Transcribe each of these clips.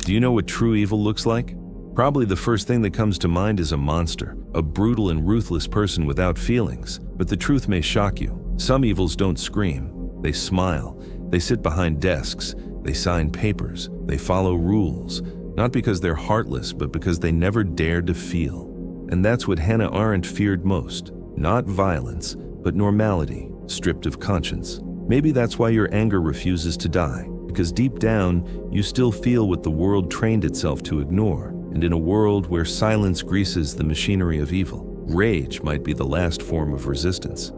Do you know what true evil looks like? Probably the first thing that comes to mind is a monster, a brutal and ruthless person without feelings. But the truth may shock you. Some evils don't scream. They smile. They sit behind desks. They sign papers. They follow rules. Not because they're heartless, but because they never dared to feel. And that's what Hannah Arendt feared most. Not violence, but normality, stripped of conscience. Maybe that's why your anger refuses to die. Because deep down, you still feel what the world trained itself to ignore. And in a world where silence greases the machinery of evil, rage might be the last form of resistance.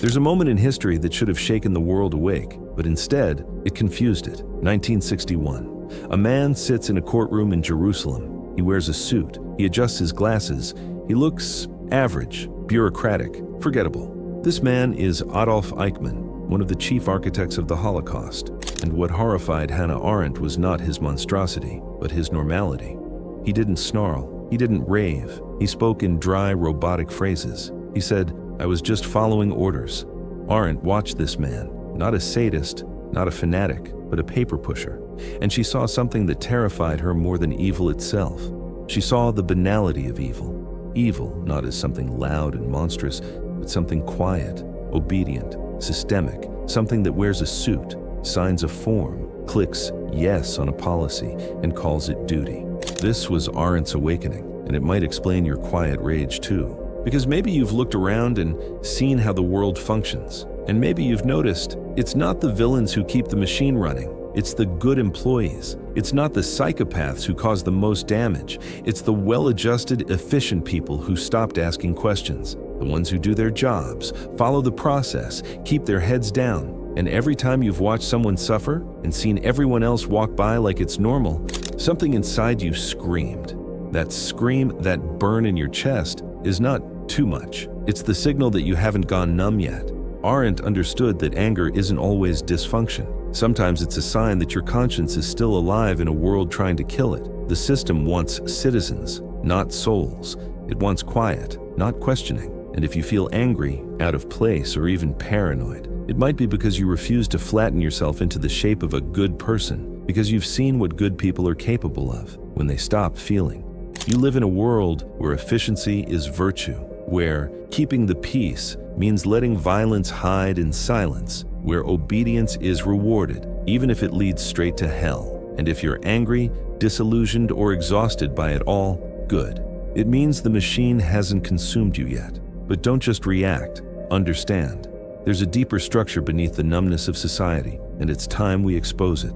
There's a moment in history that should have shaken the world awake, but instead, it confused it. 1961. A man sits in a courtroom in Jerusalem. He wears a suit. He adjusts his glasses. He looks average, bureaucratic, forgettable. This man is Adolf Eichmann, one of the chief architects of the Holocaust. And what horrified Hannah Arendt was not his monstrosity, but his normality. He didn't snarl. He didn't rave. He spoke in dry, robotic phrases. He said, "I was just following orders." Arendt watched this man, not a sadist, not a fanatic, but a paper pusher. And she saw something that terrified her more than evil itself. She saw the banality of evil. Evil not as something loud and monstrous, but something quiet, obedient, systemic, something that wears a suit, signs a form, clicks yes on a policy, and calls it duty. This was Arendt's awakening, and it might explain your quiet rage too. Because maybe you've looked around and seen how the world functions. And maybe you've noticed it's not the villains who keep the machine running. It's the good employees. It's not the psychopaths who cause the most damage. It's the well-adjusted, efficient people who stopped asking questions. The ones who do their jobs, follow the process, keep their heads down. And every time you've watched someone suffer and seen everyone else walk by like it's normal, something inside you screamed. That scream, that burn in your chest, is not too much. It's the signal that you haven't gone numb yet. Arendt understood that anger isn't always dysfunction. Sometimes it's a sign that your conscience is still alive in a world trying to kill it. The system wants citizens, not souls. It wants quiet, not questioning. And if you feel angry, out of place, or even paranoid, it might be because you refuse to flatten yourself into the shape of a good person, because you've seen what good people are capable of when they stop feeling. You live in a world where efficiency is virtue, where keeping the peace means letting violence hide in silence, where obedience is rewarded, even if it leads straight to hell. And if you're angry, disillusioned, or exhausted by it all, good. It means the machine hasn't consumed you yet. But don't just react, understand. There's a deeper structure beneath the numbness of society, and it's time we expose it.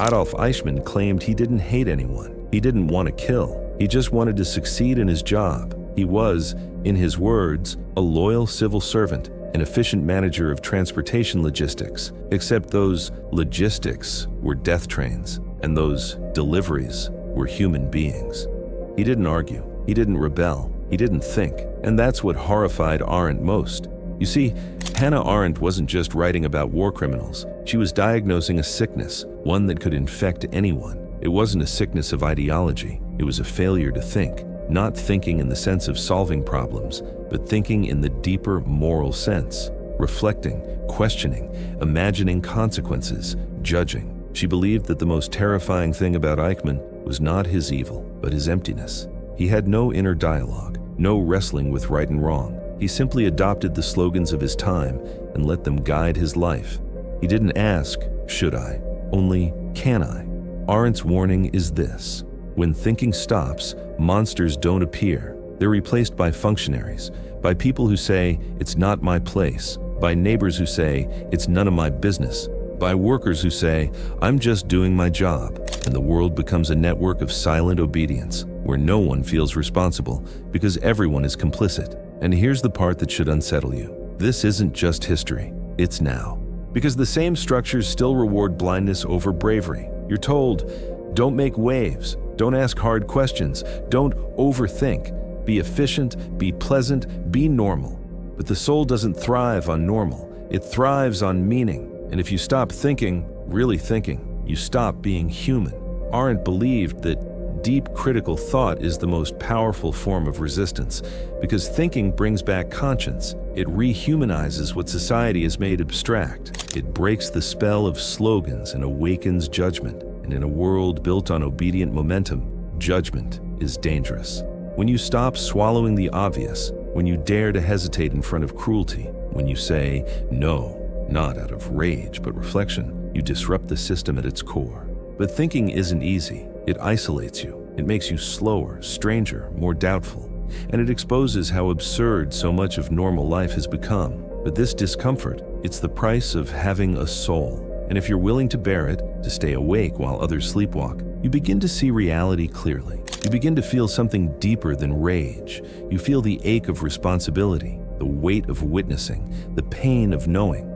Adolf Eichmann claimed he didn't hate anyone. He didn't want to kill. He just wanted to succeed in his job. He was, in his words, a loyal civil servant, an efficient manager of transportation logistics, except those logistics were death trains, and those deliveries were human beings. He didn't argue. He didn't rebel. He didn't think. And that's what horrified Arendt most. You see, Hannah Arendt wasn't just writing about war criminals. She was diagnosing a sickness, one that could infect anyone. It wasn't a sickness of ideology. It was a failure to think. Not thinking in the sense of solving problems, but thinking in the deeper moral sense. Reflecting, questioning, imagining consequences, judging. She believed that the most terrifying thing about Eichmann was not his evil, but his emptiness. He had no inner dialogue, no wrestling with right and wrong. He simply adopted the slogans of his time and let them guide his life. He didn't ask, should I? Only, can I? Arendt's warning is this. When thinking stops, monsters don't appear. They're replaced by functionaries, by people who say, it's not my place, by neighbors who say, it's none of my business, by workers who say, I'm just doing my job. And the world becomes a network of silent obedience, where no one feels responsible because everyone is complicit. And here's the part that should unsettle you. This isn't just history, it's now. Because the same structures still reward blindness over bravery. You're told, don't make waves, don't ask hard questions, don't overthink, be efficient, be pleasant, be normal. But the soul doesn't thrive on normal, it thrives on meaning. And if you stop thinking, really thinking, you stop being human. Arendt believed that deep critical thought is the most powerful form of resistance, because thinking brings back conscience. It rehumanizes what society has made abstract. It breaks the spell of slogans and awakens judgment. And in a world built on obedient momentum, judgment is dangerous. When you stop swallowing the obvious, when you dare to hesitate in front of cruelty, when you say no, not out of rage but reflection, you disrupt the system at its core. But thinking isn't easy. It isolates you. It makes you slower, stranger, more doubtful. And it exposes how absurd so much of normal life has become. But this discomfort, it's the price of having a soul. And if you're willing to bear it, to stay awake while others sleepwalk, you begin to see reality clearly. You begin to feel something deeper than rage. You feel the ache of responsibility, the weight of witnessing, the pain of knowing.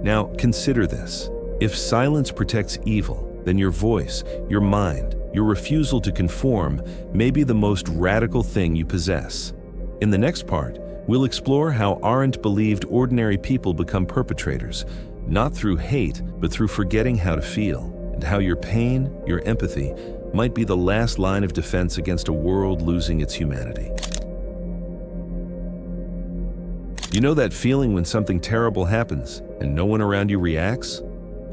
Now, consider this. If silence protects evil, then your voice, your mind, your refusal to conform may be the most radical thing you possess. In the next part, we'll explore how Arendt believed ordinary people become perpetrators, not through hate, but through forgetting how to feel, and how your pain, your empathy, might be the last line of defense against a world losing its humanity. You know that feeling when something terrible happens and no one around you reacts?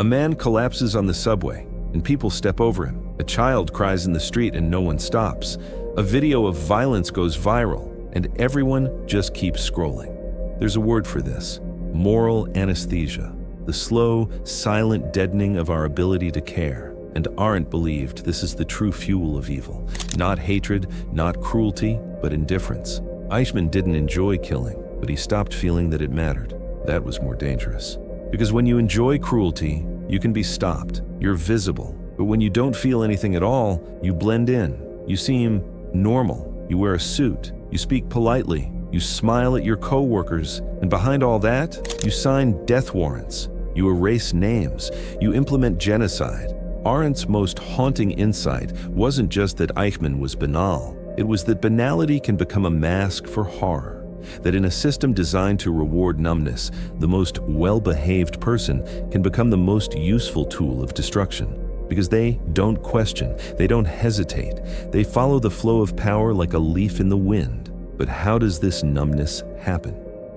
A man collapses on the subway and people step over him. A child cries in the street and no one stops. A video of violence goes viral and everyone just keeps scrolling. There's a word for this: moral anesthesia, the slow, silent deadening of our ability to care. And Arendt believed this is the true fuel of evil. Not hatred, not cruelty, but indifference. Eichmann didn't enjoy killing, but he stopped feeling that it mattered. That was more dangerous. Because when you enjoy cruelty, you can be stopped. You're visible. But when you don't feel anything at all, you blend in. You seem normal. You wear a suit. You speak politely. You smile at your co-workers. And behind all that, you sign death warrants. You erase names. You implement genocide. Arendt's most haunting insight wasn't just that Eichmann was banal. It was that banality can become a mask for horror. That in a system designed to reward numbness, the most well-behaved person can become the most useful tool of destruction. Because they don't question, they don't hesitate, they follow the flow of power like a leaf in the wind. But how does this numbness happen?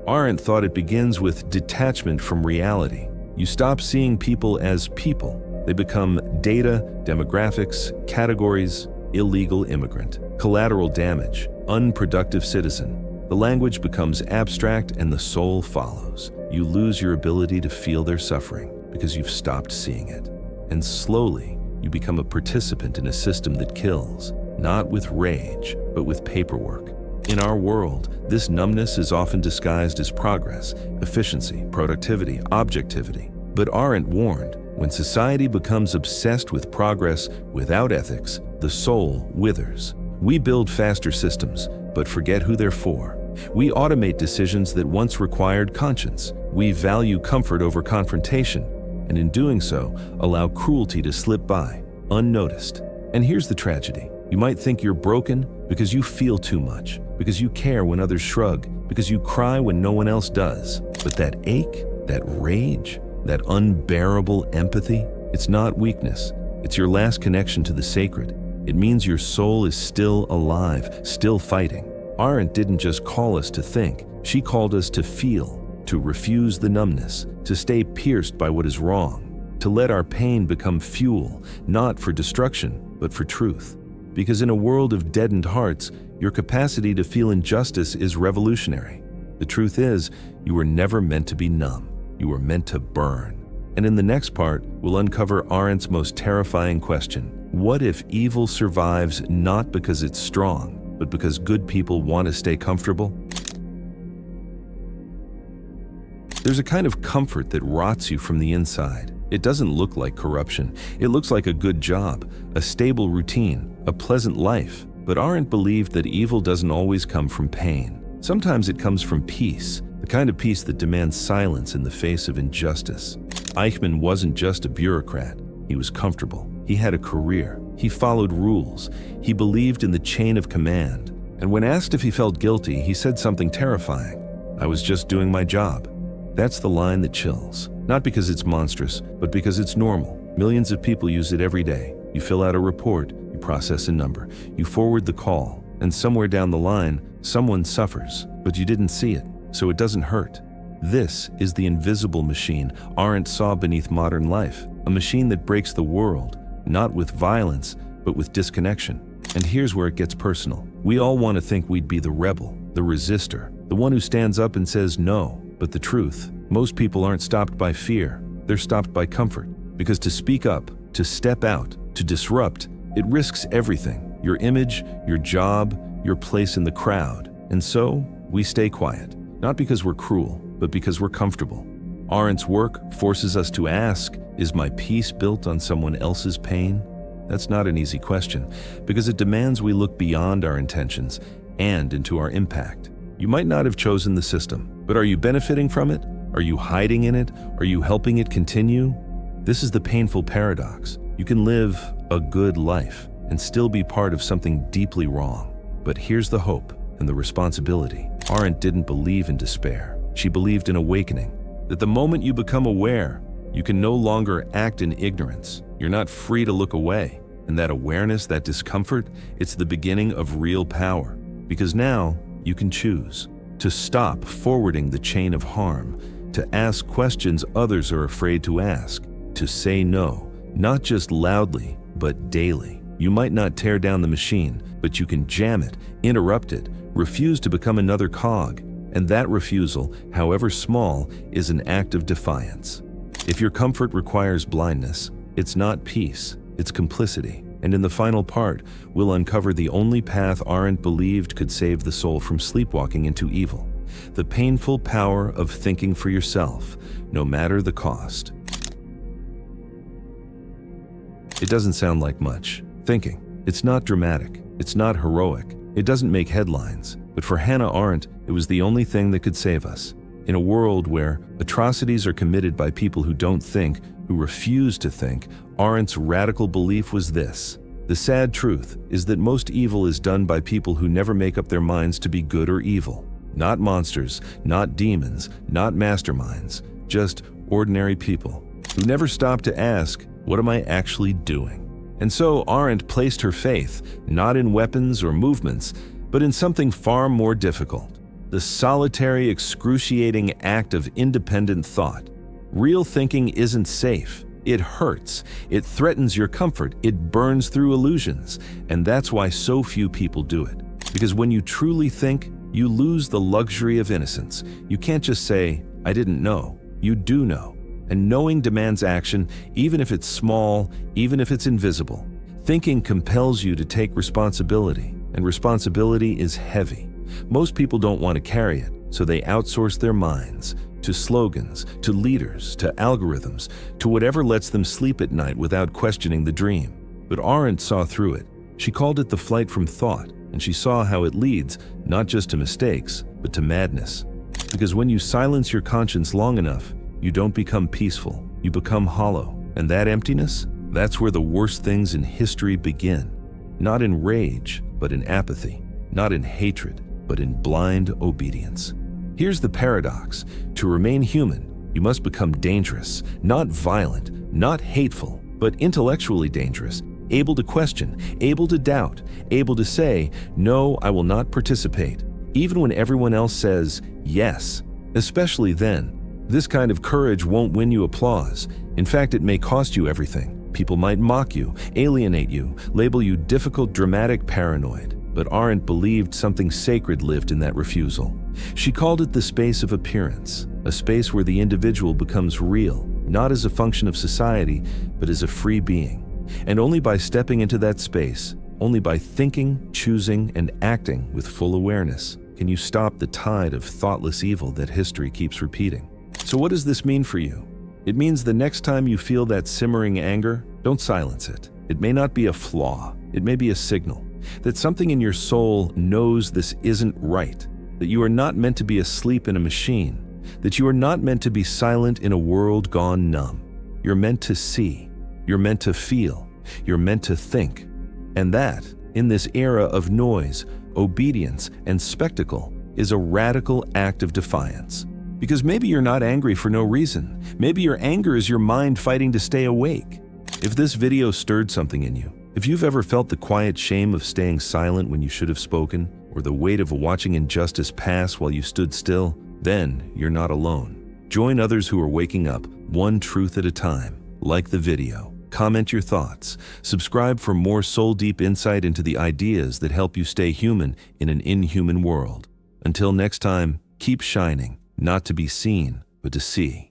Arendt thought it begins with detachment from reality. You stop seeing people as people. They become data, demographics, categories, illegal immigrant, collateral damage, unproductive citizen. The language becomes abstract and the soul follows. You lose your ability to feel their suffering because you've stopped seeing it. And slowly, you become a participant in a system that kills, not with rage, but with paperwork. In our world, this numbness is often disguised as progress, efficiency, productivity, objectivity. But Arendt warned, when society becomes obsessed with progress without ethics, the soul withers. We build faster systems, but forget who they're for. We automate decisions that once required conscience. We value comfort over confrontation, and in doing so, allow cruelty to slip by, unnoticed. And here's the tragedy. You might think you're broken because you feel too much, because you care when others shrug, because you cry when no one else does. But that ache, that rage, that unbearable empathy, it's not weakness. It's your last connection to the sacred. It means your soul is still alive, still fighting. Arendt didn't just call us to think. She called us to feel, to refuse the numbness, to stay pierced by what is wrong, to let our pain become fuel, not for destruction, but for truth. Because in a world of deadened hearts, your capacity to feel injustice is revolutionary. The truth is, you were never meant to be numb. You were meant to burn. And in the next part, we'll uncover Arendt's most terrifying question. What if evil survives not because it's strong, but because good people want to stay comfortable? There's a kind of comfort that rots you from the inside. It doesn't look like corruption. It looks like a good job, a stable routine, a pleasant life. But Arendt believed that evil doesn't always come from pain. Sometimes it comes from peace, the kind of peace that demands silence in the face of injustice. Eichmann wasn't just a bureaucrat. He was comfortable. He had a career. He followed rules. He believed in the chain of command. And when asked if he felt guilty, he said something terrifying. "I was just doing my job." That's the line that chills. Not because it's monstrous, but because it's normal. Millions of people use it every day. You fill out a report, you You process a number, you forward the call, and somewhere down the line, someone suffers, but you didn't see it, so it doesn't hurt. This is the invisible machine Arendt saw beneath modern life, a machine that breaks the world, not with violence, but with disconnection. And here's where it gets personal. We all want to think we'd be the rebel, the resistor, the one who stands up and says no. But the truth, most people aren't stopped by fear, they're stopped by comfort. Because to speak up, to step out, to disrupt, it risks everything. Your image, your job, your place in the crowd. And so, we stay quiet. Not because we're cruel, but because we're comfortable. Arendt's work forces us to ask, is my peace built on someone else's pain? That's not an easy question, because it demands we look beyond our intentions and into our impact. You might not have chosen the system, but are you benefiting from it? Are you hiding in it? Are you helping it continue? This is the painful paradox. You can live a good life and still be part of something deeply wrong. But here's the hope and the responsibility. Arendt didn't believe in despair. She believed in awakening, that the moment you become aware, you can no longer act in ignorance. You're not free to look away. And that awareness, that discomfort, it's the beginning of real power. Because now you can choose to stop forwarding the chain of harm, to ask questions others are afraid to ask, to say no, not just loudly, but daily. You might not tear down the machine, but you can jam it, interrupt it, refuse to become another cog. And that refusal, however small, is an act of defiance. If your comfort requires blindness, it's not peace, it's complicity. And in the final part, we'll uncover the only path Arendt believed could save the soul from sleepwalking into evil. The painful power of thinking for yourself, no matter the cost. It doesn't sound like much. Thinking. It's not dramatic. It's not heroic. It doesn't make headlines. But for Hannah Arendt, it was the only thing that could save us. In a world where atrocities are committed by people who don't think, who refuse to think, Arendt's radical belief was this. The sad truth is that most evil is done by people who never make up their minds to be good or evil. Not monsters, not demons, not masterminds, just ordinary people who never stop to ask, what am I actually doing? And so Arendt placed her faith not in weapons or movements, but in something far more difficult. The solitary, excruciating act of independent thought. Real thinking isn't safe. It hurts. It threatens your comfort. It burns through illusions. And that's why so few people do it. Because when you truly think, you lose the luxury of innocence. You can't just say, I didn't know. You do know. And knowing demands action, even if it's small, even if it's invisible. Thinking compels you to take responsibility, and responsibility is heavy. Most people don't want to carry it, so they outsource their minds to slogans, to leaders, to algorithms, to whatever lets them sleep at night without questioning the dream. But Arendt saw through it. She called it the flight from thought, and she saw how it leads not just to mistakes, but to madness. Because when you silence your conscience long enough, you don't become peaceful, you become hollow. And that emptiness, that's where the worst things in history begin. Not in rage, but in apathy. Not in hatred, but in blind obedience. Here's the paradox. To remain human, you must become dangerous, not violent, not hateful, but intellectually dangerous, able to question, able to doubt, able to say, no, I will not participate, even when everyone else says yes, especially then. This kind of courage won't win you applause. In fact, it may cost you everything. People might mock you, alienate you, label you difficult, dramatic, paranoid. But Arendt believed something sacred lived in that refusal. She called it the space of appearance, a space where the individual becomes real, not as a function of society, but as a free being. And only by stepping into that space, only by thinking, choosing, and acting with full awareness, can you stop the tide of thoughtless evil that history keeps repeating. So what does this mean for you? It means the next time you feel that simmering anger, don't silence it. It may not be a flaw. It may be a signal that something in your soul knows this isn't right, that you are not meant to be asleep in a machine, that you are not meant to be silent in a world gone numb. You're meant to see. You're meant to feel. You're meant to think. And that, in this era of noise, obedience, and spectacle, is a radical act of defiance. Because maybe you're not angry for no reason. Maybe your anger is your mind fighting to stay awake. If this video stirred something in you, If you've ever felt the quiet shame of staying silent when you should have spoken, or the weight of watching injustice pass while you stood still, then you're not alone. Join others who are waking up, one truth at a time. Like the video, comment your thoughts, subscribe for more soul-deep insight into the ideas that help you stay human in an inhuman world. Until next time, keep shining, not to be seen, but to see.